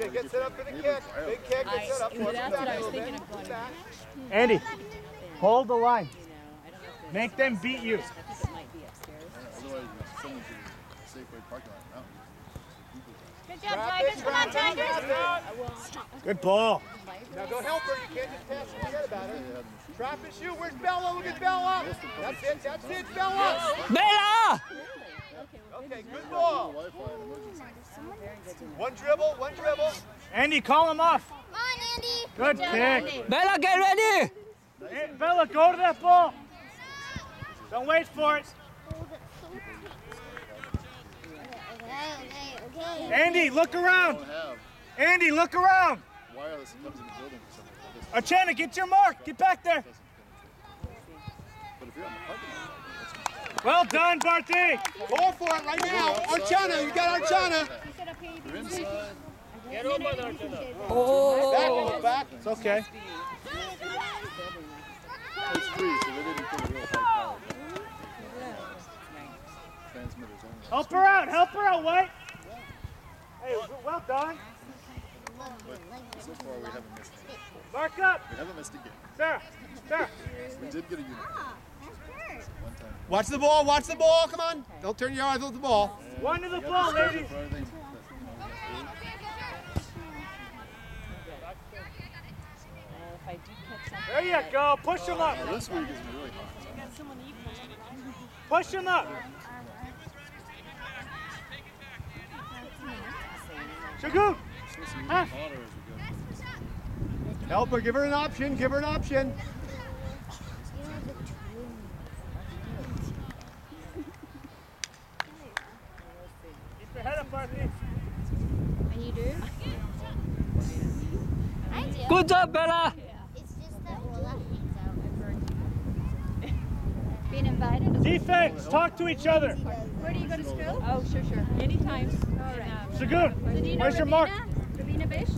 Okay, get set up for the kick. Big kick, get set up for it. That's what I was thinking of going back. Andy, hold the line. Make them beat you. I think it might be upstairs. Otherwise, someone could Safeway parking lot now. Good job, Tigers. Come on, Tigers. Good ball. Now go help her. You can't just pass and forget about it. Trap and shoot. Where's Bella? Look at Bella. That's it. That's it, Bella. Bella! Okay, good ball. One dribble, one dribble. Andy, call him off. Come on, Andy. Good kick. Bella, get ready! Hey, Bella, go to that ball. Don't wait for it. Okay. Andy, look around. Andy, look around. Wireless comes in the building for some Archana, get your mark. Get back there. But if you're on the parking lot, Well done, Barty. Go for it right now. Archana, you got Archana. you're inside. Get over there, Archana. Oh! Back. It's okay. It's free, so they didn't put a real high power. Transmitters only. Help her out, White. Hey, well done. But so far we haven't missed it. Mark up. We haven't missed a game. Sarah. We did get a unit one time. Watch the ball, watch the ball. Come on. Don't turn your eyes off the ball. One to the You ball, have to ladies. for everything, but, If I do catch something. There you go. Push him up. Now this week is really hot. Push him up. Shagoon. It's supposed to be Huh? hotter as we go. Help her, give her an option, give her an option. Keep your head up, Barty. And you do? I do. Good job, Bella! It's just that well, that hangs out. Being invited. Defense, talk to each other. Where do you go to school? Oh, sure. Anytime. All right. Shagoon, Did you know where's your mark? Ravina Bish?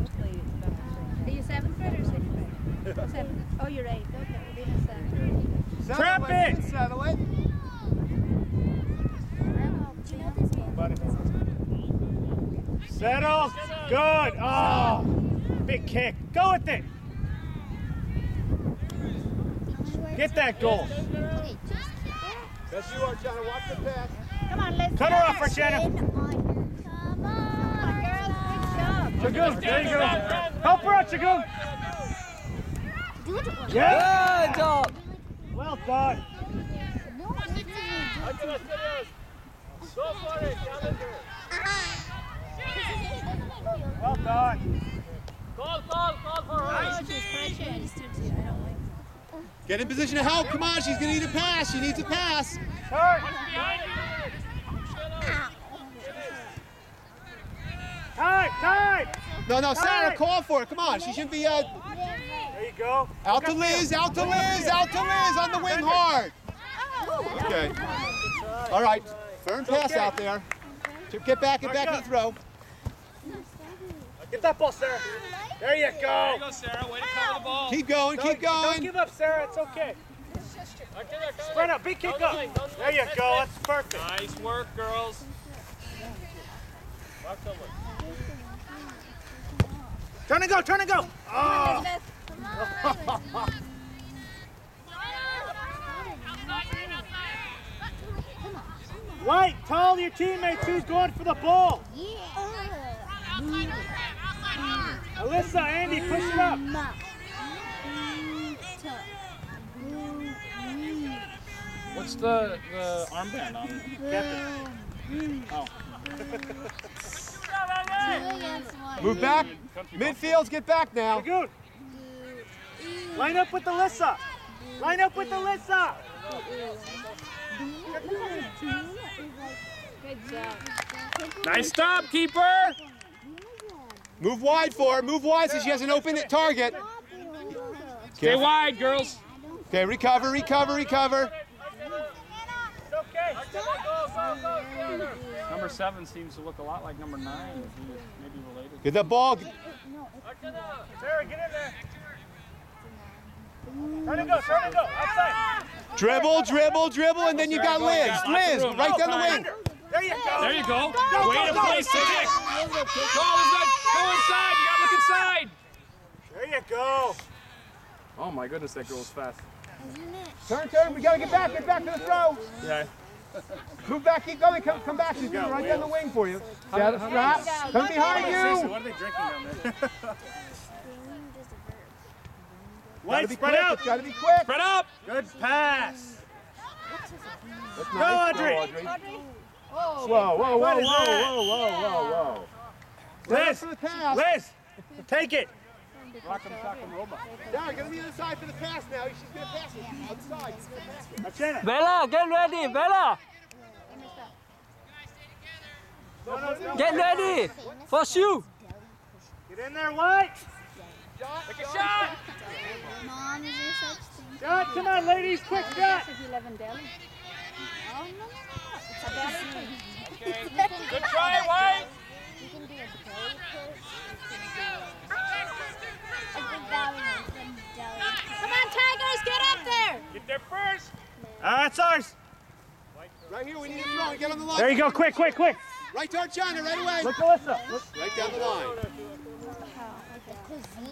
Are you 7th grade or 6th grade? 7th. Oh, you're 8th. Okay, Ravina's 7th. Trap it. Settle it. Settle. Good. Oh, big kick. Go with it. Get that goal. That's you, Archana. Watch the pass. Come on, let's Cut her off, Archana. Come on, girls. Good job. Shagoon, there you go. Help her out, Shagoon. Do it. Yeah. Good job! Well done. No, it's Go for it. Well done. Call for her. Get in position to help. Come on, she's going to need a pass. She needs a pass. Turn. Time. No, Sarah, call for it. Come on, she shouldn't be There you go. out to Liz on the wing hard. Okay. All right, firm pass out there. Get back to the throw. Get that ball, Sarah. There you go. There you go, Sarah. Way to cover the ball. Keep going, keep Don't going. give up, Sarah. It's okay. Spread out. Big kick up. There you go. That's perfect. Nice work, girls. Turn and go. Oh. White, tell your teammates who's going for the ball. Alyssa, Andy, push it up. What's the armband on? Captain. Oh. Move back. Midfields, get back now. Good. Line up with Alyssa. Good job. Nice stop, keeper. Move wide for her. Move wide so she has an open target. Stay wide, girls. Okay, recover. Number 7 seems to look a lot like number 9. Is he maybe related? Get the ball. Sarah, get in there. Turn and go. Outside. Dribble, and then you got Liz. Liz, right down the wing. There you go. There you go. Way to place the kick. Go, Elizabeth. Go. inside. You gotta look inside. There you go. Oh my goodness, that girl was fast. Turn. We gotta get back to the throw. Yeah. Move back, keep going, come back. She's going right down the wing for you. Got a strap. Come behind Seriously, you. what are they drinking down there? Gotta White, be spread quick, out. it's gotta be quick. Spread up. Good pass. That's Go, nice. Audrey. Whoa, whoa, whoa, What whoa, is whoa, that? whoa. Right Liz, for the pass. Liz, take it. Now, you're gonna be on the side for the pass now. She's gonna pass it. On the side. She's gonna pass it. Now, Jenna. Bella, get ready, Bella. Get ready for shoot. Get in there, White. Take a shot. Mom, is there such thing? Shot, come on, ladies, quick shot. If you live in Delhi. Oh, no. It's a belly thing. Okay. Good try, White. You can do a belly push. A big belly from Delhi. Come on, Tigers, get up there! Get there first. That's ours. Right here, we need a throw. Get on the line. There you go, quick. Right toward China, right away. Look, Alyssa. Look. Right down the line.